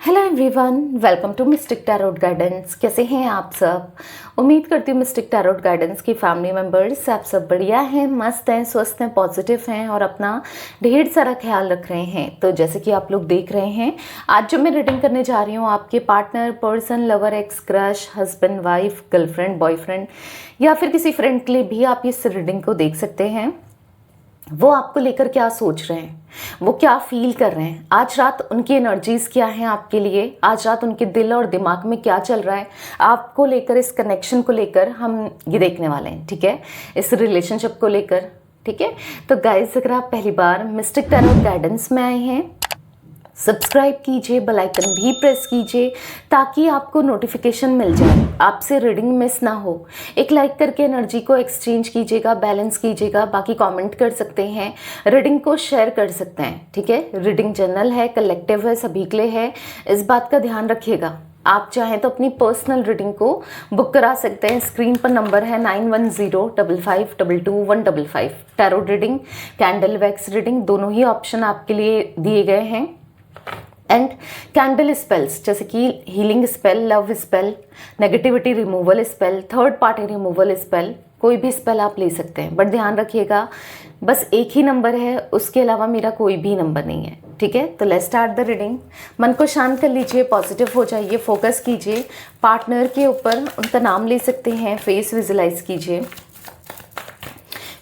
Hello everyone, welcome to Mystic Tarot Guidance. कैसे हैं आप सब? उम्मीद करती हूँ मिस्टिक टैरोट गाइडेंस की फैमिली मेम्बर्स आप सब बढ़िया हैं, मस्त हैं, स्वस्थ हैं, पॉजिटिव हैं और अपना ढेर सारा ख्याल रख रहे हैं। तो जैसे कि आप लोग देख रहे हैं, आज जो मैं रीडिंग करने जा रही हूँ आपके partner, person, lover, x, crush, husband, wife, girlfriend, boyfriend या फिर किसी फ्रेंड के लिए भी आप इस रीडिंग को देख सकते हैं। वो आपको लेकर क्या सोच रहे हैं, वो क्या फील कर रहे हैं, आज रात उनकी एनर्जीज क्या हैं आपके लिए, आज रात उनके दिल और दिमाग में क्या चल रहा है आपको लेकर, इस कनेक्शन को लेकर हम ये देखने वाले हैं। ठीक है, इस रिलेशनशिप को लेकर। ठीक है, तो गाइस अगर आप पहली बार मिस्टिक टैरोट गाइडेंस में आए हैं, सब्सक्राइब कीजिए, बेल आइकन भी प्रेस कीजिए ताकि आपको नोटिफिकेशन मिल जाए, आपसे रीडिंग मिस ना हो। एक लाइक करके एनर्जी को एक्सचेंज कीजिएगा, बैलेंस कीजिएगा, बाकी कमेंट कर सकते हैं, रीडिंग को शेयर कर सकते हैं। ठीक है, रीडिंग जनरल है, कलेक्टिव है, सभी के लिए है, इस बात का ध्यान रखिएगा। आप चाहें तो अपनी पर्सनल रीडिंग को बुक करा सकते हैं। स्क्रीन पर नंबर है 9105522155। Tarot reading, candle wax reading, दोनों ही ऑप्शन आपके लिए दिए गए हैं। एंड कैंडल स्पेल्स जैसे कि healing spell, love spell, negativity removal spell, third party removal spell, कोई भी स्पेल आप ले सकते हैं। बट ध्यान रखिएगा बस एक ही नंबर है, उसके अलावा मेरा कोई भी नंबर नहीं है। ठीक है, तो लेट्स स्टार्ट द रीडिंग। मन को शांत कर लीजिए, पॉजिटिव हो जाइए, फोकस कीजिए पार्टनर के ऊपर, उनका नाम ले सकते हैं, फेस विजुलाइज कीजिए।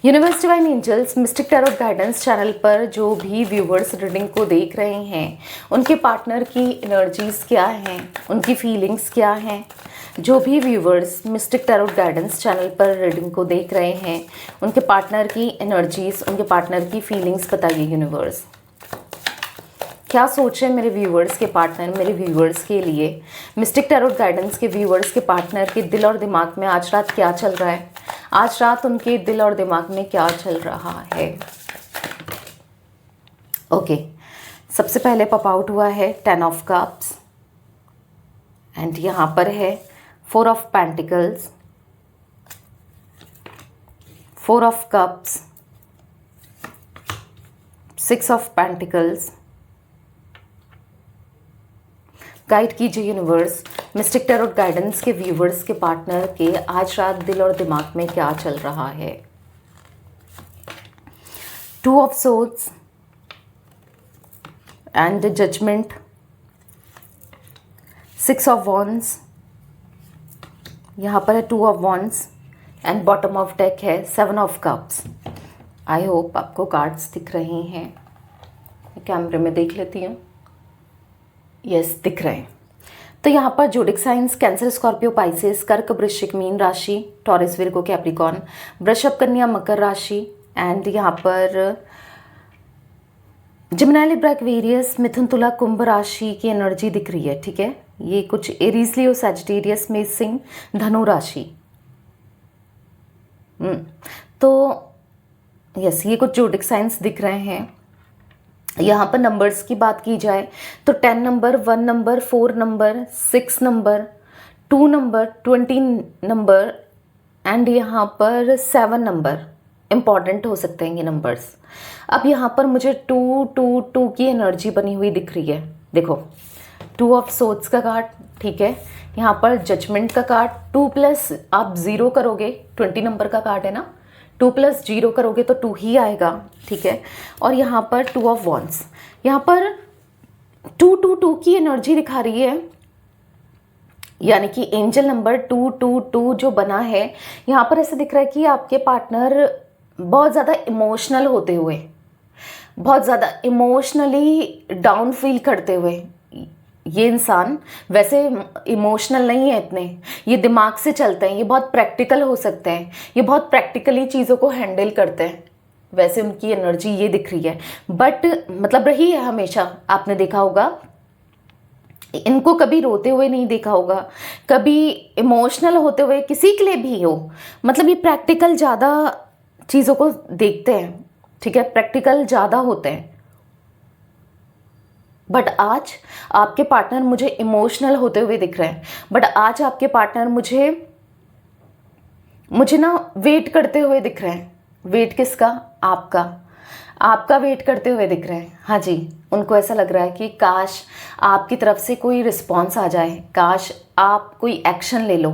Universe, divine angels, Mystic Tarot Guidance channel पर जो भी व्यूवर्स रीडिंग को देख रहे हैं, उनके पार्टनर की एनर्जीज क्या हैं, उनकी फीलिंग्स क्या हैं। जो भी viewers mistake Tarot Guidance channel पर रीडिंग को देख रहे हैं, उनके पार्टनर की एनर्जीज, उनके पार्टनर की फीलिंग्स बताइए। यूनिवर्स क्या सोच रहे हैं मेरे व्यूवर्स के पार्टनर, मेरे व्यूवर्स के लिए, मिस्टिक टैरोट गाइडेंस के व्यूवर्स के पार्टनर के दिल और दिमाग में आज रात क्या चल रहा है, आज रात उनके दिल और दिमाग में क्या चल रहा है। ओके, सबसे पहले पॉप आउट हुआ है 10 ऑफ कप्स एंड यहाँ पर है 4 of pentacles, 4 of cups, 6 of pentacles. Guide कीजिए यूनिवर्स, मिस्टिक टैरोट गाइडेंस के व्यूवर्स के पार्टनर के आज रात दिल और दिमाग में क्या चल रहा है। 2 of swords and judgement, 6 of wands, यहाँ पर है 2 of wands and bottom of deck है 7 ऑफ कप्स। आई होप आपको कार्ड्स दिख रहे हैं, कैमरे में देख लेती हूँ। यस, दिख रहे हैं। तो यहाँ पर जोडिक साइंस कैंसर, स्कॉर्पियो, पाइसेस, कर्क, वृश्चिक, मीन राशि, टॉरस, विर्गो, कैप्रिकॉर्न, वृषभ, कन्या, मकर राशि एंड यहाँ पर जिमिनी, लिब्रा, एक्वेरियस, मिथुन, तुला, कुंभ राशि की एनर्जी दिख रही है। ठीक है, ये कुछ एरीज, लियो, सैजिटेरियस, मेष, सिंह, धनु राशि। तो यस, ये कुछ जोडिक साइंस दिख रहे हैं। यहाँ पर नंबर्स की बात की जाए तो 10 number, 1 number, 4 number, 6 number, 2 number, 20 number and यहाँ पर 7 नंबर इम्पॉर्टेंट हो सकते हैं ये नंबर्स। अब यहाँ पर मुझे 2 की एनर्जी बनी हुई दिख रही है। देखो, 2 ऑफ सोर्ड्स का कार्ड, ठीक है, यहाँ पर जजमेंट का कार्ड, 2 प्लस आप 0 करोगे, 20 नंबर का कार्ड है ना, 2 प्लस 0 करोगे तो 2 ही आएगा। ठीक है, और यहाँ पर 2 ऑफ वॉन्ड्स, यहाँ पर 2 की एनर्जी दिखा रही है, यानी कि एंजल नंबर 2 जो बना है, यहाँ पर ऐसे दिख रहा है कि आपके पार्टनर बहुत ज़्यादा इमोशनल होते हुए, बहुत ज़्यादा इमोशनली डाउन फील करते हुए, ये इंसान वैसे इमोशनल नहीं है इतने, ये दिमाग से चलते हैं, ये बहुत प्रैक्टिकल हो सकते हैं, ये बहुत प्रैक्टिकली चीज़ों को हैंडल करते हैं, वैसे उनकी एनर्जी ये दिख रही है। बट मतलब रही है हमेशा, आपने देखा होगा इनको कभी रोते हुए नहीं देखा होगा, कभी इमोशनल होते हुए किसी के लिए भी हो, मतलब ये प्रैक्टिकल ज़्यादा चीज़ों को देखते हैं। ठीक है, प्रैक्टिकल ज़्यादा होते हैं। बट आज आपके पार्टनर मुझे इमोशनल होते हुए दिख रहे हैं, बट आज आपके पार्टनर मुझे ना वेट करते हुए दिख रहे हैं। वेट किसका? आपका। आपका वेट करते हुए दिख रहे हैं। हाँ जी, उनको ऐसा लग रहा है कि काश आपकी तरफ से कोई रिस्पॉन्स आ जाए, काश आप कोई एक्शन ले लो,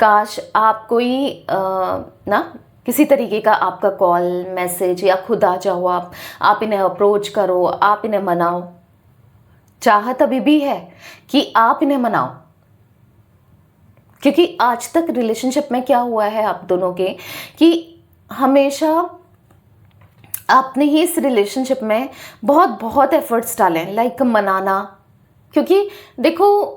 काश आप कोई ना किसी तरीके का आपका कॉल मैसेज या खुद आ जाओ, आप इन्हें अप्रोच करो, आप इन्हें मनाओ। चाहत अभी भी है कि आप इन्हें मनाओ, क्योंकि आज तक रिलेशनशिप में क्या हुआ है आप दोनों के कि हमेशा आपने ही इस रिलेशनशिप में बहुत बहुत एफर्ट्स डाले हैं, लाइक मनाना। क्योंकि देखो,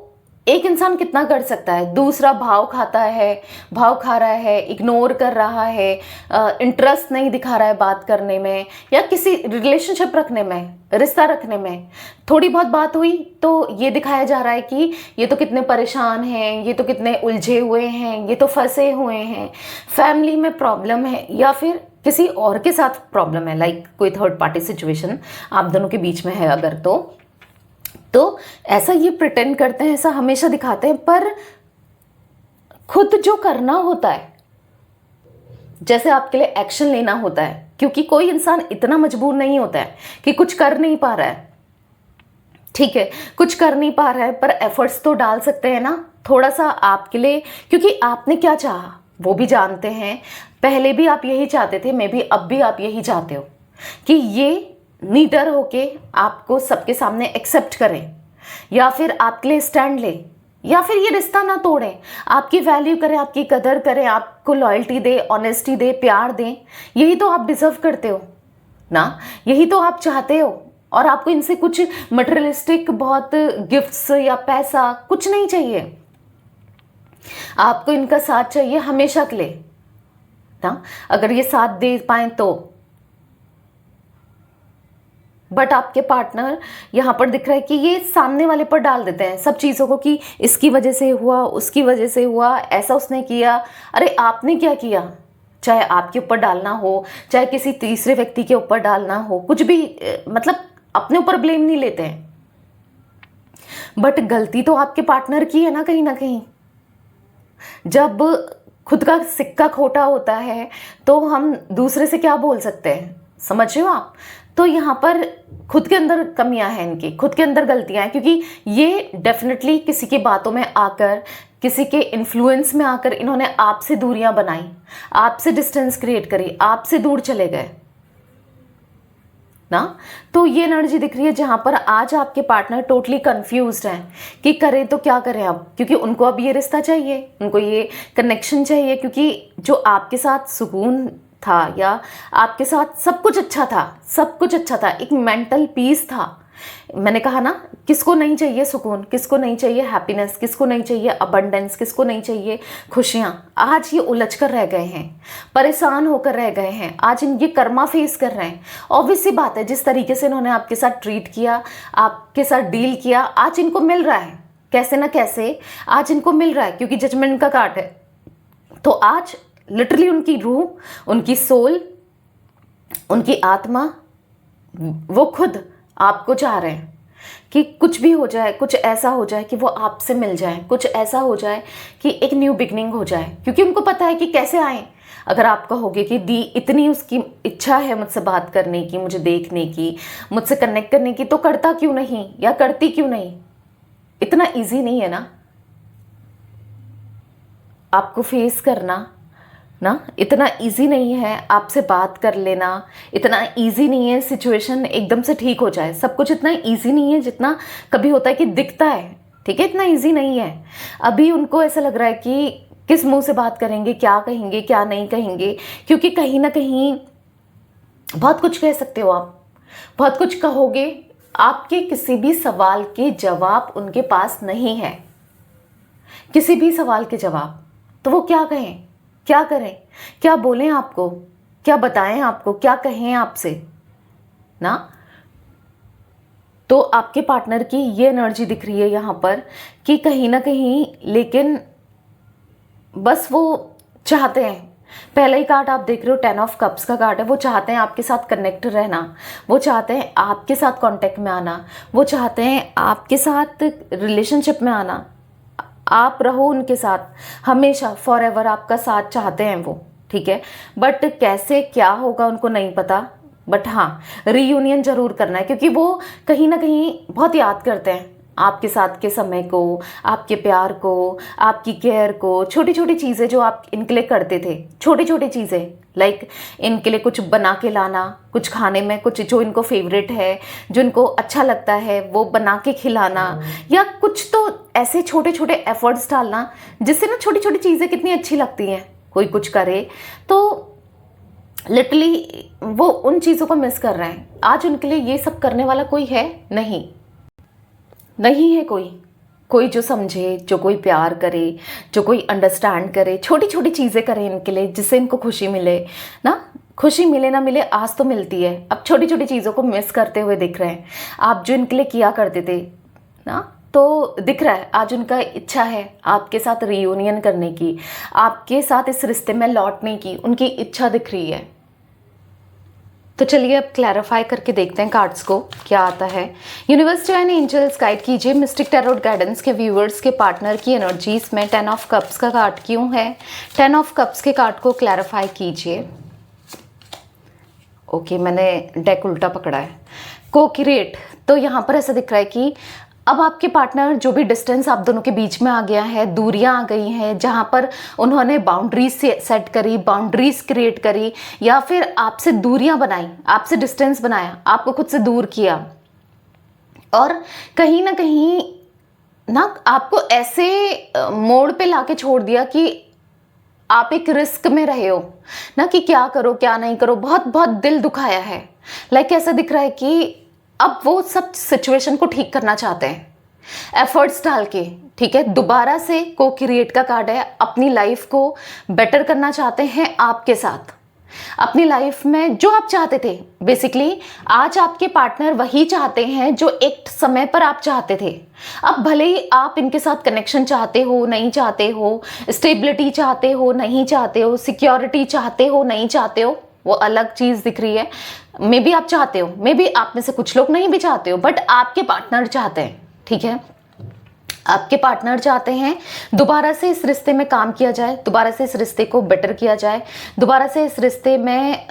एक इंसान कितना कर सकता है, दूसरा भाव खाता है, भाव खा रहा है, इग्नोर कर रहा है, इंटरेस्ट नहीं दिखा रहा है बात करने में या किसी रिलेशनशिप रखने में, रिश्ता रखने में। थोड़ी बहुत बात हुई तो ये दिखाया जा रहा है कि ये तो कितने परेशान हैं, ये तो कितने उलझे हुए हैं, ये तो फंसे हुए हैं, फैमिली में प्रॉब्लम है या फिर किसी और के साथ प्रॉब्लम है, लाइक कोई थर्ड पार्टी सिचुएशन आप दोनों के बीच में है अगर तो ऐसा ये प्रिटेंड करते हैं, ऐसा हमेशा दिखाते हैं, पर खुद जो करना होता है, जैसे आपके लिए एक्शन लेना होता है, क्योंकि कोई इंसान इतना मजबूर नहीं होता है कि कुछ कर नहीं पा रहा है, ठीक है, कुछ कर नहीं पा रहा है पर एफर्ट्स तो डाल सकते हैं ना थोड़ा सा आपके लिए, क्योंकि आपने क्या चाहा वो भी जानते हैं। पहले भी आप यही चाहते थे, मे बी अब भी आप यही चाहते हो कि ये निडर होके आपको सबके सामने एक्सेप्ट करें या फिर आपके लिए स्टैंड ले या फिर ये रिश्ता ना तोड़ें, आपकी वैल्यू करें, आपकी कदर करें, आपको लॉयल्टी दे, ऑनेस्टी दे, प्यार दें। यही तो आप डिजर्व करते हो ना, यही तो आप चाहते हो। और आपको इनसे कुछ मटेरियलिस्टिक बहुत गिफ्ट्स या पैसा कुछ नहीं चाहिए, आपको इनका साथ चाहिए हमेशा के लिए ना, अगर ये साथ दे पाए तो। बट आपके पार्टनर यहाँ पर दिख रहा है कि ये सामने वाले पर डाल देते हैं सब चीज़ों को कि इसकी वजह से हुआ, उसकी वजह से हुआ, ऐसा उसने किया। अरे आपने क्या किया? चाहे आपके ऊपर डालना हो, चाहे किसी तीसरे व्यक्ति के ऊपर डालना हो, कुछ भी, मतलब अपने ऊपर ब्लेम नहीं लेते हैं, बट गलती तो आपके पार्टनर की है ना कहीं ना कहीं। जब खुद का सिक्का खोटा होता है तो हम दूसरे से क्या बोल सकते हैं, समझ रहे हो आप? तो यहाँ पर खुद के अंदर कमियां हैं, इनकी खुद के अंदर गलतियां हैं, क्योंकि ये डेफिनेटली किसी की बातों में आकर, किसी के इन्फ्लुएंस में आकर इन्होंने आपसे दूरियां बनाई, आपसे डिस्टेंस क्रिएट करी, आपसे दूर चले गए ना। तो ये एनर्जी दिख रही है जहां पर आज आपके पार्टनर टोटली कंफ्यूज्ड हैं कि करें तो क्या करें अब, क्योंकि उनको अब ये रिश्ता चाहिए, उनको ये कनेक्शन चाहिए, क्योंकि जो आपके साथ सुकून था या आपके साथ सब कुछ अच्छा था, सब कुछ अच्छा था, एक मेंटल पीस था। मैंने कहा ना, किसको नहीं चाहिए सुकून, किसको नहीं चाहिए हैप्पीनेस, किसको नहीं चाहिए अबंडेंस, किसको नहीं चाहिए खुशियाँ। आज ये उलझ कर रह गए हैं, परेशान होकर रह गए हैं, आज ये कर्मा फेस कर रहे हैं। ऑब्वियस सी बात है, जिस तरीके से इन्होंने आपके साथ ट्रीट किया, आपके साथ डील किया, आज इनको मिल रहा है कैसे ना कैसे, आज इनको मिल रहा है, क्योंकि जजमेंट का कार्ड है। तो आज लिटरली उनकी रूह, उनकी सोल, उनकी आत्मा, वो खुद आपको चाह रहे हैं कि कुछ भी हो जाए, कुछ ऐसा हो जाए कि वो आपसे मिल जाए, कुछ ऐसा हो जाए कि एक न्यू बिगनिंग हो जाए, क्योंकि उनको पता है कि कैसे आए। अगर आप कहोगे कि दी इतनी उसकी इच्छा है मुझसे बात करने की, मुझे देखने की, मुझसे कनेक्ट करने की, तो करता क्यों नहीं या करती क्यों नहीं? इतना इजी नहीं है ना आपको फेस करना ना, इतना इजी नहीं है आपसे बात कर लेना, इतना इजी नहीं है सिचुएशन एकदम से ठीक हो जाए। सब कुछ इतना इजी नहीं है जितना कभी होता है कि दिखता है, ठीक है, इतना इजी नहीं है। अभी उनको ऐसा लग रहा है कि किस मुंह से बात करेंगे, क्या कहेंगे, क्या नहीं कहेंगे, क्योंकि कहीं ना कहीं बहुत कुछ कह सकते हो आप, बहुत कुछ कहोगे, आपके किसी भी सवाल के जवाब उनके पास नहीं है, किसी भी सवाल के जवाब। तो वो क्या कहें, क्या करें, क्या बोलें आपको, क्या बताएं आपको, क्या कहें आपसे ना। तो आपके पार्टनर की ये एनर्जी दिख रही है यहाँ पर कि कहीं ना कहीं, लेकिन बस वो चाहते हैं, पहला ही कार्ड आप देख रहे हो 10 ऑफ कप्स का कार्ड है, वो चाहते हैं आपके साथ कनेक्ट रहना, वो चाहते हैं आपके साथ कांटेक्ट में आना, वो चाहते हैं आपके साथ रिलेशनशिप में आना, आप रहो उनके साथ हमेशा, फॉर एवर आपका साथ चाहते हैं वो, ठीक है। बट कैसे क्या होगा उनको नहीं पता, बट हाँ, रीयूनियन जरूर करना है, क्योंकि वो कहीं ना कहीं बहुत याद करते हैं आपके साथ के समय को, आपके प्यार को, आपकी केयर को, छोटी छोटी चीज़ें जो आप इनके लिए करते थे, छोटी छोटी चीज़ें लाइक इनके लिए कुछ बना के लाना, कुछ खाने में कुछ जो इनको फेवरेट है, जो इनको अच्छा लगता है वो बना के खिलाना, या कुछ तो ऐसे छोटे छोटे एफर्ट्स डालना जिससे ना छोटी छोटी चीज़ें कितनी अच्छी लगती हैं। कोई कुछ करे तो लिटरली वो उन चीज़ों को मिस कर रहे हैं। आज उनके लिए ये सब करने वाला कोई है नहीं, नहीं है कोई जो समझे, जो कोई प्यार करे, जो कोई अंडरस्टैंड करे, छोटी छोटी चीज़ें करे इनके लिए जिससे इनको खुशी मिले ना। खुशी मिले ना मिले आज तो मिलती है, अब छोटी छोटी चीज़ों को मिस करते हुए दिख रहे हैं। आप जो इनके लिए किया करते थे ना, तो दिख रहा है आज उनका इच्छा है आपके साथ रियूनियन करने की, आपके साथ इस रिश्ते में लौटने की उनकी इच्छा दिख रही है। तो चलिए अब क्लैरिफाई करके देखते हैं कार्ड्स को क्या आता है। यूनिवर्स एंड एंजल्स गाइड कीजिए मिस्टिक टैरोट गाइडेंस के व्यूअर्स के पार्टनर की एनर्जीज में 10 ऑफ कप्स का कार्ड क्यों है। 10 ऑफ कप्स के कार्ड को क्लैरिफाई कीजिए। ओके, मैंने डेक उल्टा पकड़ा है। को-क्रिएट, तो यहाँ पर ऐसा दिख रहा है कि अब आपके पार्टनर जो भी डिस्टेंस आप दोनों के बीच में आ गया है, दूरियां आ गई हैं, जहां पर उन्होंने बाउंड्रीज सेट करी, बाउंड्रीज क्रिएट करी, या फिर आपसे दूरियां बनाई, आपसे डिस्टेंस बनाया, आपको खुद से दूर किया, और कहीं ना कहीं ना आपको ऐसे मोड़ पे लाके छोड़ दिया कि आप एक रिस्क में रहे हो ना, कि क्या करो क्या नहीं करो, बहुत बहुत दिल दुखाया है। लाइक ऐसा दिख रहा है कि अब वो सब सिचुएशन को ठीक करना चाहते हैं एफर्ट्स डाल के, ठीक है। दोबारा से को क्रिएट का कार्ड है, अपनी लाइफ को बेटर करना चाहते हैं आपके साथ, अपनी लाइफ में जो आप चाहते थे। बेसिकली आज आपके पार्टनर वही चाहते हैं जो एक समय पर आप चाहते थे। अब भले ही आप इनके साथ कनेक्शन चाहते हो नहीं चाहते हो, स्टेबिलिटी चाहते हो नहीं चाहते हो, सिक्योरिटी चाहते हो नहीं चाहते हो, वो अलग चीज दिख रही है। मे बी आप चाहते हो, मे बी आप में से कुछ लोग नहीं भी चाहते हो, बट आपके पार्टनर चाहते हैं, ठीक है। आपके पार्टनर चाहते हैं दोबारा से इस रिश्ते में काम किया जाए, दोबारा से इस रिश्ते को बेटर किया जाए, दोबारा से इस रिश्ते में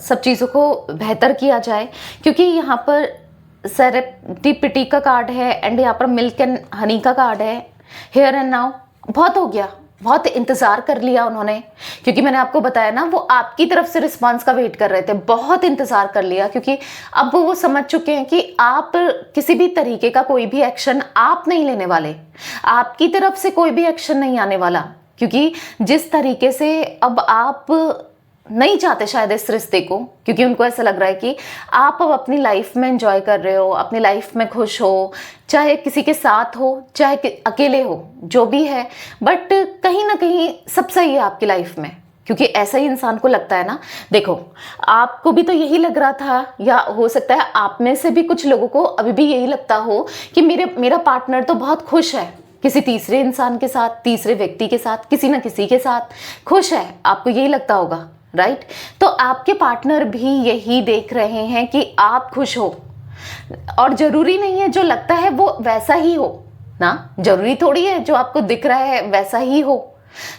सब चीज़ों को बेहतर किया जाए, क्योंकि यहाँ पर सेरेंडिपिटी का कार्ड है एंड यहाँ पर मिल्क एंड हनी का कार्ड है। हियर एंड नाउ बहुत हो गया, बहुत इंतज़ार कर लिया उन्होंने, क्योंकि मैंने आपको बताया ना वो आपकी तरफ से रिस्पांस का वेट कर रहे थे। बहुत इंतज़ार कर लिया क्योंकि अब वो समझ चुके हैं कि आप किसी भी तरीके का कोई भी एक्शन आप नहीं लेने वाले, आपकी तरफ से कोई भी एक्शन नहीं आने वाला, क्योंकि जिस तरीके से अब आप नहीं चाहते शायद इस रिश्ते को, क्योंकि उनको ऐसा लग रहा है कि आप अब अपनी लाइफ में एंजॉय कर रहे हो, अपनी लाइफ में खुश हो, चाहे किसी के साथ हो चाहे अकेले हो, जो भी है, बट कहीं ना कहीं सब सही है आपकी लाइफ में, क्योंकि ऐसा ही इंसान को लगता है ना। देखो आपको भी तो यही लग रहा था, या हो सकता है आप में से भी कुछ लोगों को अभी भी यही लगता हो कि मेरा पार्टनर तो बहुत खुश है किसी तीसरे इंसान के साथ, तीसरे व्यक्ति के साथ, किसी ना किसी के साथ खुश है, आपको यही लगता होगा, राइट। तो आपके पार्टनर भी यही देख रहे हैं कि आप खुश हो, और जरूरी नहीं है जो लगता है वो वैसा ही हो ना, जरूरी थोड़ी है जो आपको दिख रहा है वैसा ही हो।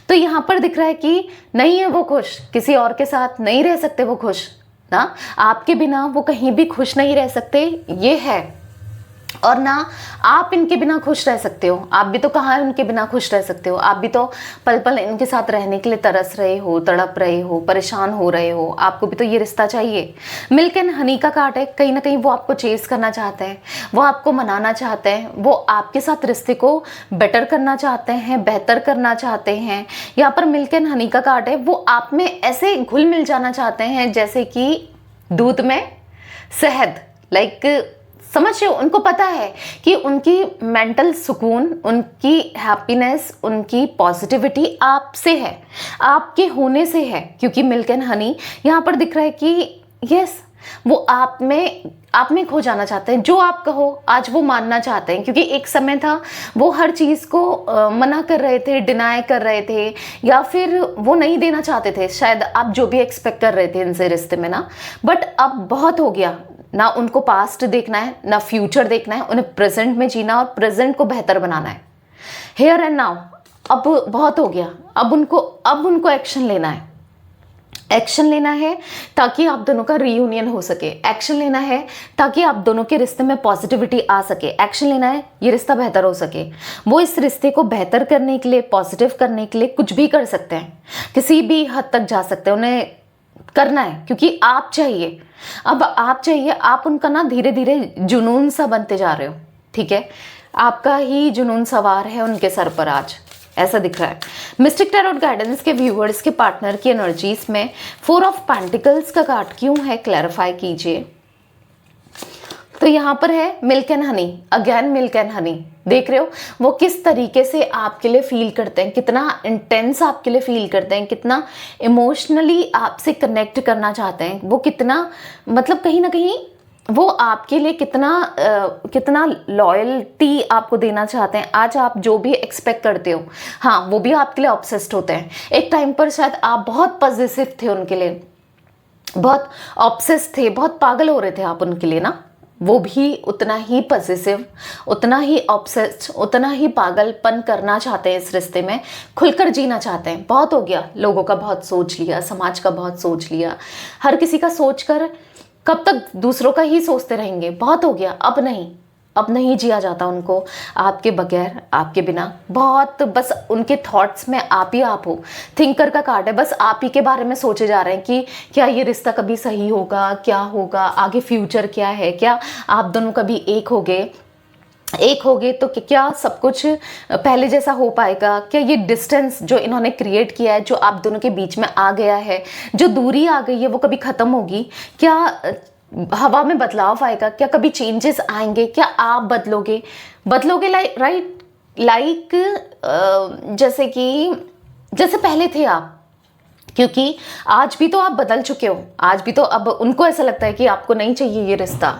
तो यहाँ पर दिख रहा है कि नहीं है वो खुश, किसी और के साथ नहीं रह सकते वो खुश ना, आपके बिना वो कहीं भी खुश नहीं रह सकते, ये है। और ना आप इनके बिना खुश रह सकते हो, आप भी तो कहाँ उनके बिना खुश रह सकते हो, आप भी तो पल पल इनके साथ रहने के लिए तरस रहे हो, तड़प रहे हो, परेशान हो रहे हो, आपको भी तो ये रिश्ता चाहिए। मिल्क एंड हनी का कार्ड है, कहीं ना कहीं वो आपको चेस करना चाहते हैं, वो आपको मनाना चाहते हैं, वो आपके साथ रिश्ते को बेटर करना चाहते हैं, बेहतर करना चाहते हैं। यहाँ पर मिल्क एंड हनी का कार्ड है, वो आप में ऐसे घुल मिल जाना चाहते हैं जैसे कि दूध में शहद, लाइक समझ रहे हो। उनको पता है कि उनकी मेंटल सुकून, उनकी हैप्पीनेस, उनकी पॉजिटिविटी आपसे है, आपके होने से है, क्योंकि मिल्क एंड हनी यहाँ पर दिख रहा है कि यस वो आप में खो जाना चाहते हैं। जो आप कहो आज वो मानना चाहते हैं, क्योंकि एक समय था वो हर चीज़ को मना कर रहे थे, डिनाई कर रहे थे, या फिर वो नहीं देना चाहते थे शायद आप जो भी एक्सपेक्ट कर रहे थे इनसे रिश्ते में ना। बट अब बहुत हो गया ना, उनको पास्ट देखना है ना फ्यूचर देखना है, उन्हें प्रेजेंट में जीना और प्रेजेंट को बेहतर बनाना है। हियर एंड नाउ अब बहुत हो गया, अब उनको एक्शन लेना है, एक्शन लेना है ताकि आप दोनों का रीयूनियन हो सके, एक्शन लेना है ताकि आप दोनों के रिश्ते में पॉजिटिविटी आ सके, एक्शन लेना है ये रिश्ता बेहतर हो सके। वो इस रिश्ते को बेहतर करने के लिए, पॉजिटिव करने के लिए कुछ भी कर सकते हैं, किसी भी हद तक जा सकते हैं, उन्हें करना है क्योंकि आप चाहिए। अब आप चाहिए, आप उनका ना धीरे धीरे जुनून सा बनते जा रहे हो, ठीक है, आपका ही जुनून सवार है उनके सर पर आज, ऐसा दिख रहा है। मिस्टिक टैरोट गाइडेंस के व्यूअर्स के पार्टनर की एनर्जीज में 4 ऑफ पेंटिकल्स का कार्ड क्यों है, क्लैरिफाई कीजिए। तो यहाँ पर है milk and honey, again milk and honey. देख रहे हो वो किस तरीके से आपके लिए फील करते हैं, कितना इंटेंस आपके लिए फील करते हैं, कितना इमोशनली आपसे कनेक्ट करना चाहते हैं, वो कितना मतलब कहीं ना कहीं वो आपके लिए कितना लॉयल्टी आपको देना चाहते हैं। आज आप जो भी एक्सपेक्ट करते हो, हाँ वो भी आपके लिए ऑब्सेस्ड होते हैं। एक टाइम पर शायद आप बहुत पॉजिटिव थे उनके लिए, बहुत ऑब्सेस्ड थे, बहुत पागल हो रहे थे आप उनके लिए ना, वो भी उतना ही पॉजिटिव, उतना ही ऑब्सेस्ड, उतना ही पागलपन करना चाहते हैं इस रिश्ते में, खुलकर जीना चाहते हैं। बहुत हो गया, लोगों का बहुत सोच लिया, समाज का बहुत सोच लिया, हर किसी का सोच कर कब तक दूसरों का ही सोचते रहेंगे, बहुत हो गया, अब नहीं जिया जाता उनको आपके बगैर, आपके बिना। बहुत बस उनके थॉट्स में आप ही आप हो। थिंकर का कार्ड है, बस आप ही के बारे में सोचे जा रहे हैं कि क्या ये रिश्ता कभी सही होगा, क्या होगा आगे, फ्यूचर क्या है, क्या आप दोनों कभी एक होगे तो क्या सब कुछ पहले जैसा हो पाएगा, क्या ये डिस्टेंस जो इन्होंने क्रिएट किया है, जो आप दोनों के बीच में आ गया है, जो दूरी आ गई है वो कभी ख़त्म होगी, क्या हवा में बदलाव आएगा, क्या कभी चेंजेस आएंगे, क्या आप बदलोगे लाइक जैसे पहले थे आप, क्योंकि आज भी तो आप बदल चुके हो। आज भी तो अब उनको ऐसा लगता है कि आपको नहीं चाहिए ये रिश्ता,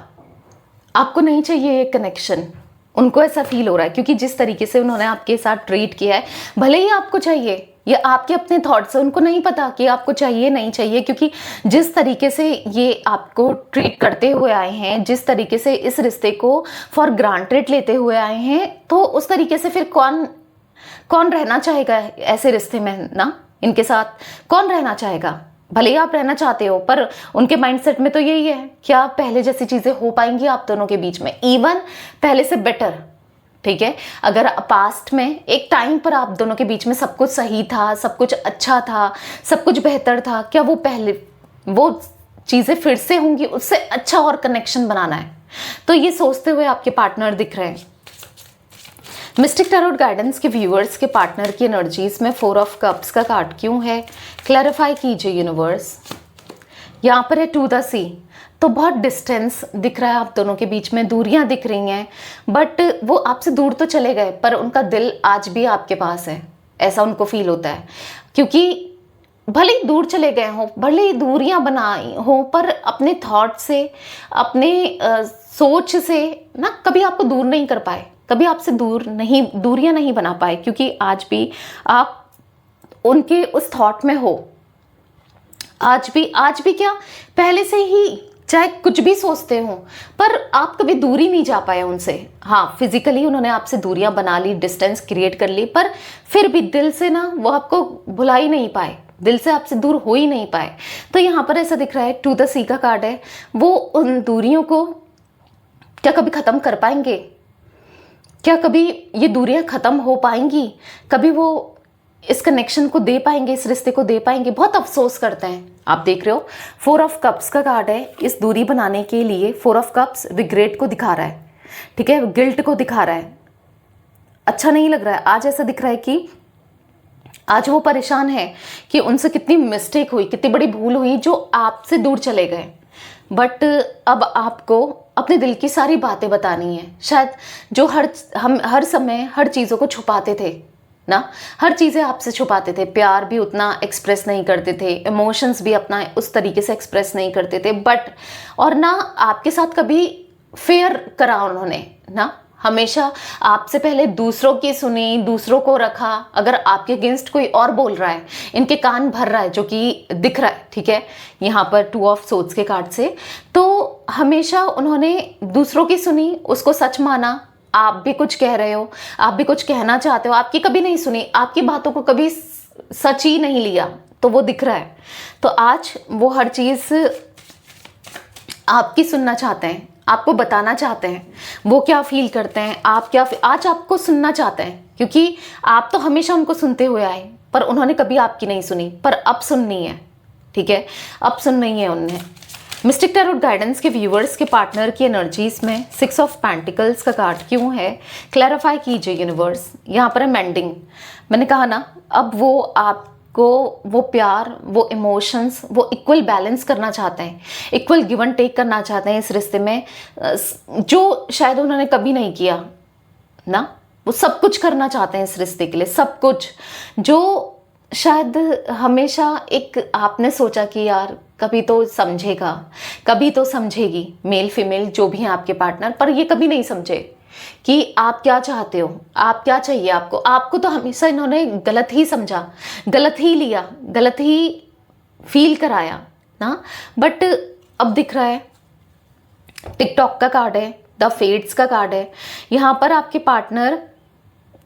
आपको नहीं चाहिए ये कनेक्शन, उनको ऐसा फील हो रहा है क्योंकि जिस तरीके से उन्होंने आपके साथ ट्रीट किया है, भले ही आपको चाहिए, ये आपके अपने थॉट्स हैं, उनको नहीं पता कि आपको चाहिए नहीं चाहिए, क्योंकि जिस तरीके से ये आपको ट्रीट करते हुए आए हैं, जिस तरीके से इस रिश्ते को फॉर ग्रांटेड लेते हुए आए हैं, तो उस तरीके से फिर कौन रहना चाहेगा ऐसे रिश्ते में ना, इनके साथ कौन रहना चाहेगा। भले ही आप रहना चाहते हो, पर उनके माइंडसेट में तो यही है, क्या पहले जैसी चीज़ें हो पाएंगी आप दोनों के बीच में, इवन पहले से बेटर, ठीक है। अगर पास्ट में एक टाइम पर आप दोनों के बीच में सब कुछ सही था, सब कुछ अच्छा था, सब कुछ बेहतर था, क्या वो चीज़ें फिर से होंगी, उससे अच्छा और कनेक्शन बनाना है। तो ये सोचते हुए आपके पार्टनर दिख रहे हैं। मिस्टिक टैरोट गाइडेंस के व्यूअर्स के पार्टनर की एनर्जीज में 4 ऑफ कप्स का कार्ड क्यों है, क्लैरिफाई कीजिए यूनिवर्स। यहाँ पर है टू द सी, तो बहुत डिस्टेंस दिख रहा है आप दोनों के बीच में, दूरियां दिख रही हैं, बट वो आपसे दूर तो चले गए पर उनका दिल आज भी आपके पास है, ऐसा उनको फील होता है। क्योंकि भले ही दूर चले गए हों, भले ही दूरियां बनाई हों, पर अपने थॉट से, अपने सोच से ना कभी आपको दूर नहीं कर पाए, कभी आपसे दूरियां नहीं बना पाए, क्योंकि आज भी आप उनके उस थॉट में हो। आज भी क्या, पहले से ही चाहे कुछ भी सोचते हो, पर आप कभी दूरी नहीं जा पाए उनसे। हाँ, फिजिकली उन्होंने आपसे दूरियां बना ली, डिस्टेंस क्रिएट कर ली, पर फिर भी दिल से ना वो आपको भुला ही नहीं पाए, दिल से आपसे दूर हो ही नहीं पाए। तो यहाँ पर ऐसा दिख रहा है, टू द सी का कार्ड है, वो उन दूरियों को क्या कभी ख़त्म कर पाएंगे, क्या कभी ये दूरियां ख़त्म हो पाएंगी, कभी वो इस कनेक्शन को दे पाएंगे, इस रिश्ते को दे पाएंगे। बहुत अफसोस करते हैं। आप देख रहे हो 4 ऑफ कप्स का कार्ड है, इस दूरी बनाने के लिए 4 ऑफ कप्स रिग्रेट को दिखा रहा है, ठीक है, गिल्ट को दिखा रहा है, अच्छा नहीं लग रहा है। आज ऐसा दिख रहा है कि आज वो परेशान है कि उनसे कितनी मिस्टेक हुई, कितनी बड़ी भूल हुई जो आपसे दूर चले गए, बट अब आपको अपने दिल की सारी बातें बतानी है। शायद जो हम हर समय हर चीज़ों को छुपाते थे ना, हर चीज़ें आपसे छुपाते थे, प्यार भी उतना एक्सप्रेस नहीं करते थे, इमोशंस भी अपना उस तरीके से एक्सप्रेस नहीं करते थे, बट और ना आपके साथ कभी फेयर करा उन्होंने ना, हमेशा आपसे पहले दूसरों की सुनी, दूसरों को रखा। अगर आपके अगेंस्ट कोई और बोल रहा है, इनके कान भर रहा है, जो कि दिख रहा है, ठीक है, यहाँ पर 2 ऑफ सोर्ड्स के कार्ड से, तो हमेशा उन्होंने दूसरों की सुनी, उसको सच माना। आप भी कुछ कह रहे हो, आप भी कुछ कहना चाहते हो, आपकी कभी नहीं सुनी, आपकी बातों को कभी सच ही नहीं लिया, तो वो दिख रहा है। तो आज वो हर चीज़ आपकी सुनना चाहते हैं, आपको बताना चाहते हैं वो क्या फील करते हैं, आप क्या आज आपको सुनना चाहते हैं, क्योंकि आप तो हमेशा उनको सुनते हुए आए पर उन्होंने कभी आपकी नहीं सुनी, पर अब सुननी है। ठीक है, अब सुननी है उन्हें। मिस्टिक टैरोट गाइडेंस के व्यूअर्स के पार्टनर की एनर्जीज में 6 ऑफ पेंटिकल्स का कार्ड क्यों है, क्लैरिफाई कीजिए यूनिवर्स। यहाँ पर है मेंडिंग। मैंने कहा ना, अब वो आपको वो प्यार, वो इमोशंस, वो इक्वल बैलेंस करना चाहते हैं, इक्वल गिव एंड टेक करना चाहते हैं इस रिश्ते में, जो शायद उन्होंने कभी नहीं किया ना। वो सब कुछ करना चाहते हैं इस रिश्ते के लिए, सब कुछ जो शायद हमेशा एक आपने सोचा कि यार कभी तो समझेगा, कभी तो समझेगी, मेल फीमेल जो भी हैं आपके पार्टनर, पर ये कभी नहीं समझे कि आप क्या चाहते हो, आप क्या चाहिए आपको तो हमेशा इन्होंने गलत ही समझा, गलत ही लिया, गलत ही फील कराया ना। बट अब दिख रहा है, टिकटॉक का कार्ड है, द फेट्स का कार्ड है। यहाँ पर आपके पार्टनर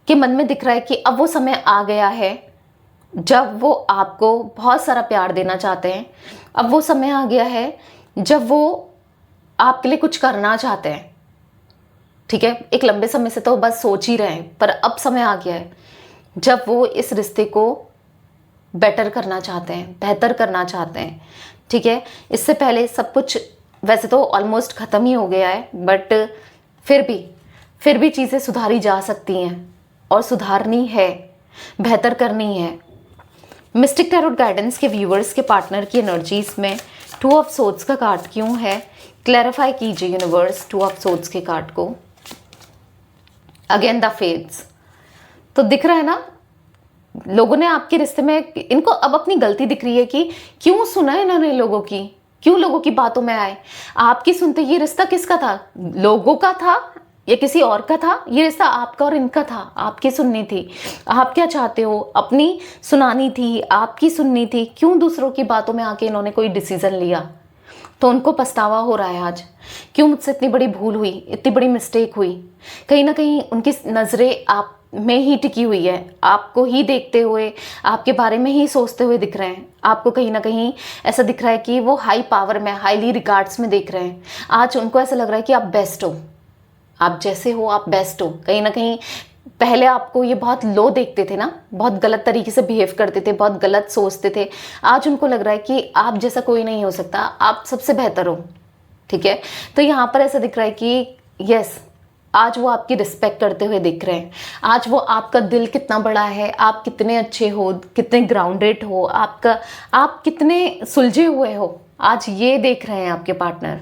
के मन में दिख रहा है कि अब वो समय आ गया है जब वो आपको बहुत सारा प्यार देना चाहते हैं। अब वो समय आ गया है जब वो आपके लिए कुछ करना चाहते हैं। ठीक है, एक लंबे समय से तो बस सोच ही रहे हैं, पर अब समय आ गया है जब वो इस रिश्ते को बेटर करना चाहते हैं, बेहतर करना चाहते हैं। ठीक है, इससे पहले सब कुछ वैसे तो ऑलमोस्ट ख़त्म ही हो गया है, बट फिर भी चीज़ें सुधारी जा सकती हैं और सुधारनी है, बेहतर करनी है। मिस्टिक टैरोट गाइडेंस के व्यूअर्स के पार्टनर की एनर्जीज में 2 ऑफ सोर्ड्स का कार्ड क्यों है, क्लैरिफाई कीजिए यूनिवर्स 2 ऑफ सोर्ड्स के कार्ड को। Again the fates. तो दिख रहा है ना, लोगों ने आपके रिश्ते में, इनको अब अपनी गलती दिख रही है कि क्यों सुना है इन्होंने लोगों की, क्यों लोगों की बातों में आए। आपकी सुनते ये रिश्ता किसका था, लोगों का था या किसी और का था? ये रिश्ता आपका और इनका था, आपकी सुननी थी। आप क्या चाहते हो, अपनी सुनानी थी, आपकी सुननी थी। क्यों दूसरों की बातों में आके इन्होंने कोई डिसीजन लिया, तो उनको पछतावा हो रहा है आज। क्यों मुझसे इतनी बड़ी भूल हुई, इतनी बड़ी मिस्टेक हुई। कहीं ना कहीं उनकी नज़रें आप में ही टिकी हुई है, आपको ही देखते हुए, आपके बारे में ही सोचते हुए दिख रहे हैं। आपको कहीं ना कहीं ऐसा दिख रहा है कि वो हाई पावर में, हाईली रिगार्ड्स में देख रहे हैं। आज उनको ऐसा लग रहा है कि आप बेस्ट हो, आप जैसे हो आप बेस्ट हो। कहीं ना कहीं पहले आपको ये बहुत लो देखते थे ना, बहुत गलत तरीके से बिहेव करते थे, बहुत गलत सोचते थे। आज उनको लग रहा है कि आप जैसा कोई नहीं हो सकता, आप सबसे बेहतर हो। ठीक है, तो यहाँ पर ऐसा दिख रहा है कि यस, आज वो आपकी रिस्पेक्ट करते हुए दिख रहे हैं। आज वो आपका दिल कितना बड़ा है, आप कितने अच्छे हो, कितने ग्राउंडेड हो, आप कितने सुलझे हुए हो, आज ये देख रहे हैं आपके पार्टनर।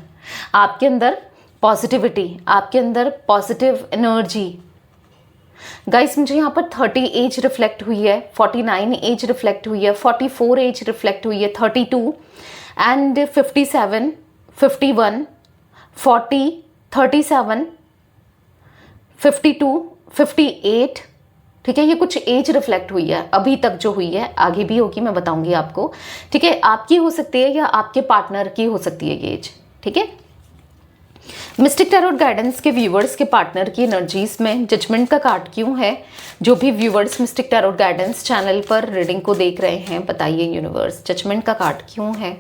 आपके अंदर पॉजिटिविटी, आपके अंदर पॉजिटिव एनर्जी। गाइस, मुझे यहाँ पर 30 एज रिफ्लेक्ट हुई है, 49 एज रिफ्लेक्ट हुई है, 44 एज रिफ्लेक्ट हुई है, 32 एंड 57, 51, 40, 37, 52, 58। ठीक है, ये कुछ एज रिफ्लेक्ट हुई है अभी तक जो हुई है, आगे भी होगी, मैं बताऊंगी आपको। ठीक है, आपकी हो सकती है या आपके पार्टनर की हो सकती है ये एज। ठीक है, मिस्टिक टैरोट गाइडेंस के व्यूवर्स के पार्टनर की एनर्जीज में जजमेंट का कार्ड क्यों है। जो भी viewers mistake Tarot Guidance channel पर रीडिंग को देख रहे हैं, बताइए यूनिवर्स जजमेंट का कार्ड क्यों है।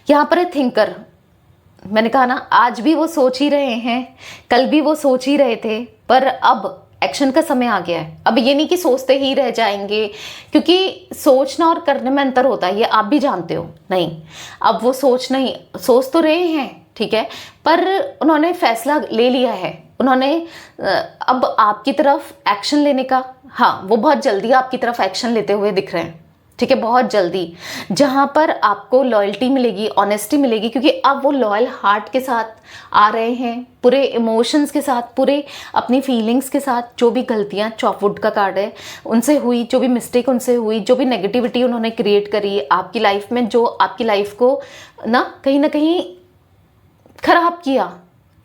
यहाँ पर है थिंकर। मैंने कहा ना, आज भी वो सोच ही रहे हैं, कल भी वो सोच ही रहे थे, पर अब एक्शन का समय आ गया है। अब ये नहीं कि सोचते ही रह जाएंगे, क्योंकि सोचना और करने में अंतर होता है, ये आप भी जानते हो। नहीं, अब वो सोच तो रहे हैं, ठीक है, पर उन्होंने फैसला ले लिया है। उन्होंने अब आपकी तरफ एक्शन लेने का, हाँ, वो बहुत जल्दी आपकी तरफ एक्शन लेते हुए दिख रहे हैं। ठीक है, बहुत जल्दी, जहाँ पर आपको लॉयल्टी मिलेगी, ऑनेस्टी मिलेगी, क्योंकि अब वो लॉयल हार्ट के साथ आ रहे हैं, पूरे इमोशंस के साथ, पूरे अपनी फीलिंग्स के साथ। जो भी गलतियाँ, चॉपवुड का कार्ड है, उनसे हुई, जो भी मिस्टेक उनसे हुई, जो भी नेगेटिविटी उन्होंने क्रिएट करी आपकी लाइफ में, जो आपकी लाइफ को ना कहीं खराब किया,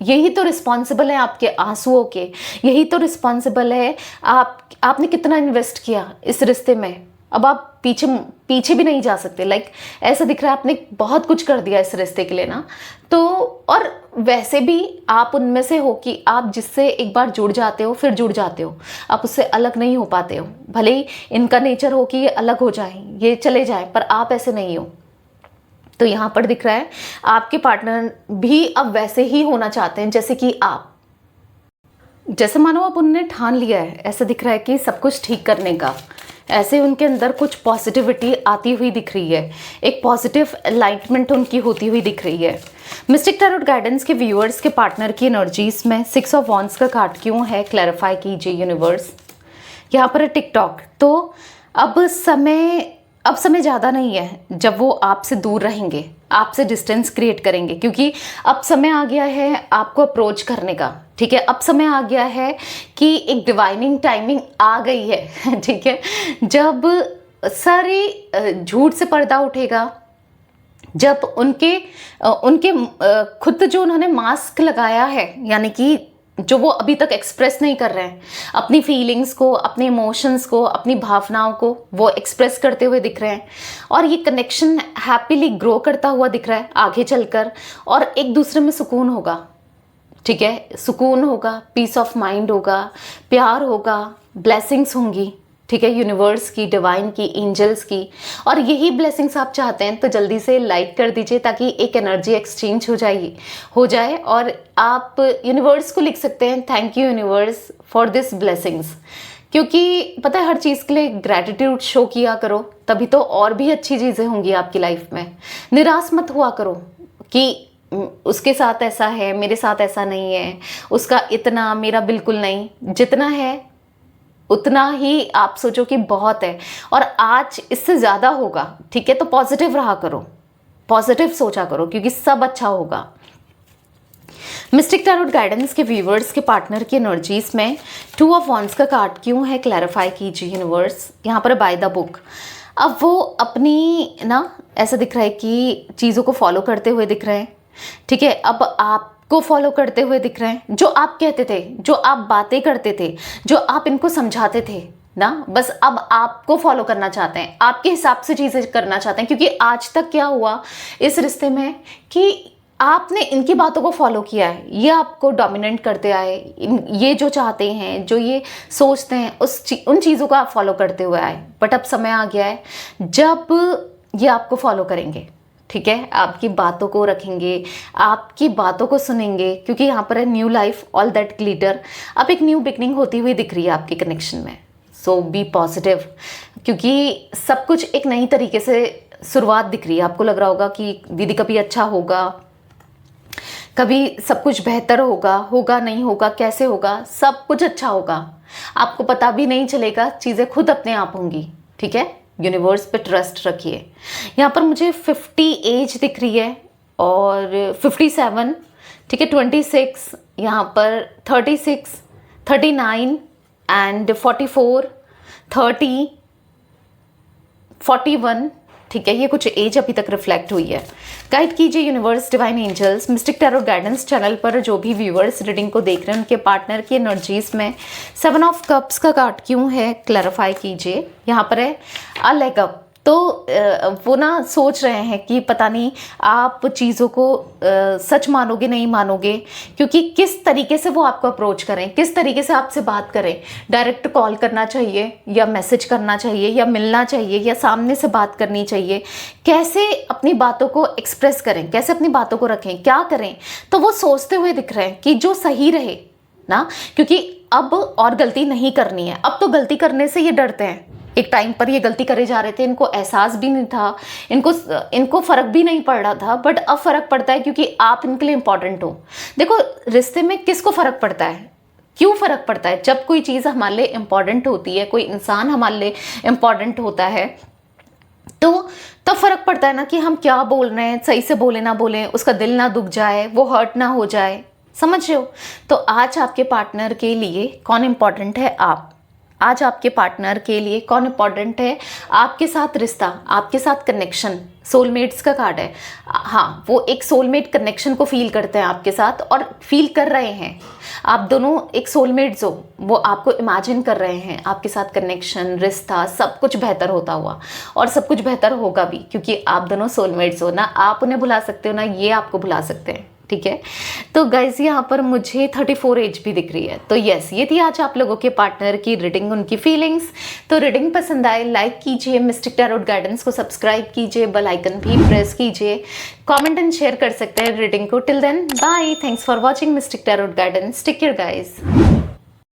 यही तो रिस्पॉन्सिबल है आपके आंसुओं के, यही तो रिस्पॉन्सिबल है आपने कितना इन्वेस्ट किया इस रिश्ते में। अब आप पीछे पीछे भी नहीं जा सकते। लाइक ऐसा दिख रहा है आपने बहुत कुछ कर दिया इस रिश्ते के लिए ना। तो और वैसे भी आप उनमें से हो कि आप जिससे एक बार जुड़ जाते हो फिर जुड़ जाते हो, आप उससे अलग नहीं हो पाते हो। भले ही इनका नेचर हो कि ये अलग हो जाए, ये चले जाए, पर आप ऐसे नहीं हो। तो यहाँ पर दिख रहा है आपके पार्टनर भी अब वैसे ही होना चाहते हैं जैसे कि आप, जैसे मानो अब उन्होंने ठान लिया है। ऐसा दिख रहा है कि सब कुछ ठीक करने का, ऐसे उनके अंदर कुछ पॉजिटिविटी आती हुई दिख रही है, एक पॉजिटिव एलाइटमेंट उनकी होती हुई दिख रही है। मिस्टिक टैरोट गाइडेंस के व्यूअर्स के पार्टनर की एनर्जीज में 6 ऑफ वॉन्ड्स का कार्ड क्यों है, क्लैरिफाई कीजिए यूनिवर्स। यहाँ पर है टिकटॉक। तो अब समय ज़्यादा नहीं है जब वो आपसे दूर रहेंगे, आपसे डिस्टेंस क्रिएट करेंगे, क्योंकि अब समय आ गया है आपको अप्रोच करने का। ठीक है, अब समय आ गया है कि एक डिवाइनिंग टाइमिंग आ गई है। ठीक है, जब सारे झूठ से पर्दा उठेगा, जब उनके खुद जो उन्होंने मास्क लगाया है, यानी कि जो वो अभी तक एक्सप्रेस नहीं कर रहे हैं, अपनी फीलिंग्स को, अपने इमोशंस को, अपनी भावनाओं को वो एक्सप्रेस करते हुए दिख रहे हैं। और ये कनेक्शन हैप्पीली ग्रो करता हुआ दिख रहा है आगे चलकर, और एक दूसरे में सुकून होगा। ठीक है, सुकून होगा, पीस ऑफ माइंड होगा, प्यार होगा, ब्लेसिंग्स होंगी। ठीक है, यूनिवर्स की, डिवाइन की, एंजल्स की। और यही ब्लेसिंग्स आप चाहते हैं तो जल्दी से लाइक कर दीजिए ताकि एक एनर्जी एक्सचेंज हो जाए। और आप यूनिवर्स को लिख सकते हैं, thank you universe for this blessings. क्योंकि पता है हर चीज़ के लिए ग्रैटिट्यूड शो किया करो, तभी तो और भी अच्छी चीज़ें होंगी आपकी लाइफ में। निराश मत हुआ करो कि उसके साथ ऐसा है, मेरे साथ ऐसा नहीं है, उसका इतना, मेरा बिल्कुल नहीं। जितना है उतना ही आप सोचो कि बहुत है, और आज इससे ज़्यादा होगा। ठीक है, तो पॉजिटिव रहा करो, पॉजिटिव सोचा करो, क्योंकि सब अच्छा होगा। मिस्टिक टैरोट गाइडेंस के व्यूवर्स के पार्टनर की एनर्जीज में 2 ऑफ वॉन्ड्स का कार्ड क्यों है, क्लैरिफाई कीजिए यूनिवर्स। यहाँ पर बाय द बुक। अब वो अपनी ना, ऐसा दिख रहा है कि चीज़ों को फॉलो करते हुए दिख रहे हैं। ठीक है, अब आपको फॉलो करते हुए दिख रहे हैं। जो आप कहते थे, जो आप बातें करते थे, जो आप इनको समझाते थे ना, बस अब आपको फॉलो करना चाहते हैं, आपके हिसाब से चीज़ें करना चाहते हैं। क्योंकि आज तक क्या हुआ इस रिश्ते में कि आपने इनकी बातों को फॉलो किया है, ये आपको डोमिनेट करते आए, ये जो चाहते हैं, जो ये सोचते हैं, उन चीज़ों को आप फॉलो करते हुए आए। बट अब समय आ गया है जब ये आपको फॉलो करेंगे। ठीक है, आपकी बातों को रखेंगे, आपकी बातों को सुनेंगे, क्योंकि यहाँ पर है new life, all that glitter. अब एक न्यू बिगनिंग होती हुई दिख रही है आपके कनेक्शन में। सो बी पॉजिटिव, क्योंकि सब कुछ एक नई तरीके से शुरुआत दिख रही है। आपको लग रहा होगा कि दीदी कभी अच्छा होगा, कभी सब कुछ बेहतर होगा नहीं होगा, कैसे होगा, सब कुछ अच्छा होगा, आपको पता भी नहीं चलेगा, चीज़ें खुद अपने आप होंगी। ठीक है, यूनिवर्स पे ट्रस्ट रखिए। यहाँ पर मुझे 50 एज दिख रही है और 57, ठीक है, 26, यहाँ पर 36, 39 एंड 44, 30, 41। ठीक है, ये कुछ एज अभी तक रिफ्लेक्ट हुई है। गाइड कीजिए universe, divine angels, Mystic Tarot Guidance channel पर जो भी व्यूअर्स रीडिंग को देख रहे हैं उनके पार्टनर की एनर्जीज में 7 ऑफ कप्स का कार्ड क्यों है, क्लैरिफाई कीजिए। यहाँ पर है अ लेग अप। तो वो ना सोच रहे हैं कि पता नहीं आप चीज़ों को सच मानोगे नहीं मानोगे, क्योंकि किस तरीके से वो आपको अप्रोच करें, किस तरीके से आपसे बात करें। डायरेक्ट कॉल करना चाहिए या मैसेज करना चाहिए या मिलना चाहिए या सामने से बात करनी चाहिए, कैसे अपनी बातों को एक्सप्रेस करें, कैसे अपनी बातों को रखें, क्या करें। तो वो सोचते हुए दिख रहे हैं कि जो सही रहे ना, क्योंकि अब और गलती नहीं करनी है। अब तो गलती करने से ये डरते हैं। एक टाइम पर ये गलती करे जा रहे थे, इनको एहसास भी नहीं था, इनको फ़र्क भी नहीं पड़ रहा था, बट अब फ़र्क पड़ता है क्योंकि आप इनके लिए इम्पॉर्टेंट हो। देखो, रिश्ते में किसको फ़र्क पड़ता है, क्यों फ़र्क पड़ता है? जब कोई चीज़ हमारे लिए इम्पॉर्टेंट होती है, कोई इंसान हमारे लिए इम्पॉर्टेंट होता है, तो तब फ़र्क पड़ता है ना कि हम क्या बोल रहे हैं, सही से बोले ना बोलें, उसका दिल ना दुख जाए, वो हर्ट ना हो जाए। समझ रहे हो? तो आज आपके पार्टनर के लिए कौन इम्पॉर्टेंट है? आप। आज आपके पार्टनर के लिए कौन इंपॉर्टेंट है, आपके साथ रिश्ता, आपके साथ कनेक्शन, सोलमेट्स का कार्ड है। हाँ, वो एक सोलमेट कनेक्शन को फील करते हैं आपके साथ और फील कर रहे हैं। आप दोनों एक सोलमेट्स हो, वो आपको इमेजिन कर रहे हैं आपके साथ कनेक्शन, रिश्ता, सब कुछ बेहतर होता हुआ, और सब कुछ बेहतर होगा भी, क्योंकि आप दोनों सोलमेट्स हो। ना आप उन्हें भुला सकते हो, ना ये आपको भुला सकते हैं, ठीक है। तो गाइज यहाँ पर मुझे 34 एज भी दिख रही है। तो यस, ये थी आज आप लोगों के पार्टनर की रीडिंग, उनकी फीलिंग्स। तो रीडिंग पसंद आए लाइक कीजिए, मिस्टिक टैरोट गाइडेंस को सब्सक्राइब कीजिए, बेल आइकन भी प्रेस कीजिए, कमेंट एंड शेयर कर सकते हैं रीडिंग को। Till then bye, thanks for watching Mystic Tarot Guidance, take care guys.